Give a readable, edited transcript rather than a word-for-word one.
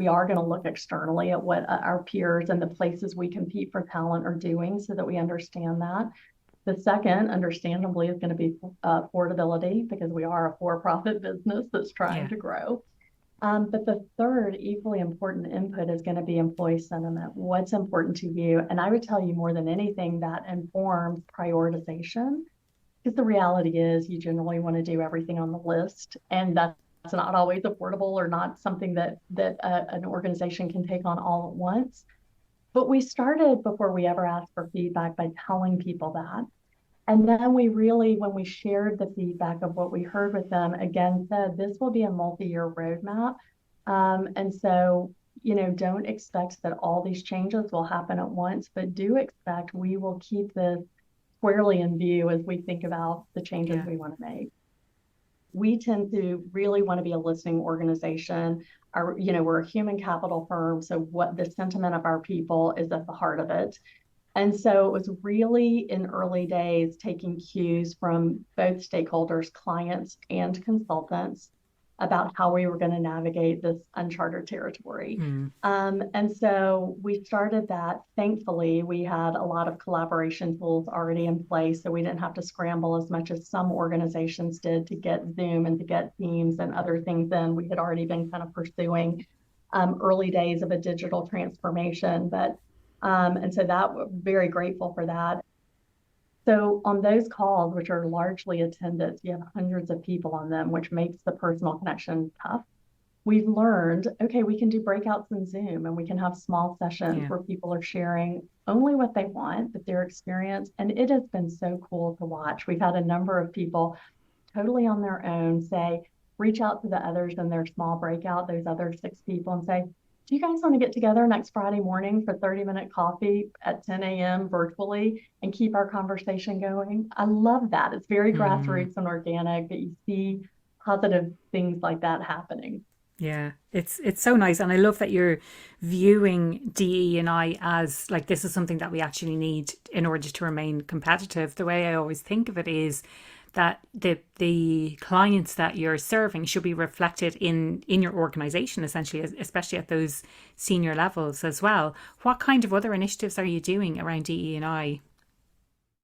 we are going to look externally at what our peers and the places we compete for talent are doing so that we understand that. The second, understandably, is going to be affordability, because we are a for-profit business that's trying to grow. But the third, equally important input is going to be employee sentiment. What's important to you? And I would tell you, more than anything, that informs prioritization, because the reality is you generally want to do everything on the list, and that's not always affordable or not something that an organization can take on all at once. But we started, before we ever asked for feedback, by telling people that. And then we really, when we shared the feedback of what we heard with them, again said, this will be a multi-year roadmap. And so, don't expect that all these changes will happen at once, but do expect we will keep this squarely in view as we think about the changes we want to make. We tend to really want to be a listening organization. We're a human capital firm, so what the sentiment of our people is at the heart of it. And so it was really, in early days, taking cues from both stakeholders, clients and consultants, about how we were going to navigate this uncharted territory. And so we started that. Thankfully, we had a lot of collaboration tools already in place, so we didn't have to scramble as much as some organizations did to get Zoom and to get Teams and other things in. We had already been kind of pursuing early days of a digital transformation, and so that, we're very grateful for that. So on those calls, which are largely attended, you have hundreds of people on them, which makes the personal connection tough. We've learned, okay, we can do breakouts in Zoom, and we can have small sessions where people are sharing only what they want, but their experience. And it has been so cool to watch. We've had a number of people totally on their own reach out to the others in their small breakout, those other 6 people, and say, do you guys want to get together next Friday morning for 30-minute coffee at 10 a.m. virtually and keep our conversation going? I love that. It's very grassroots and organic, but you see positive things like that happening. Yeah, it's so nice. And I love that you're viewing DE&I as like, this is something that we actually need in order to remain competitive. The way I always think of it is that the clients that you're serving should be reflected in your organization, essentially, especially at those senior levels as well. What kind of other initiatives are you doing around DE&I?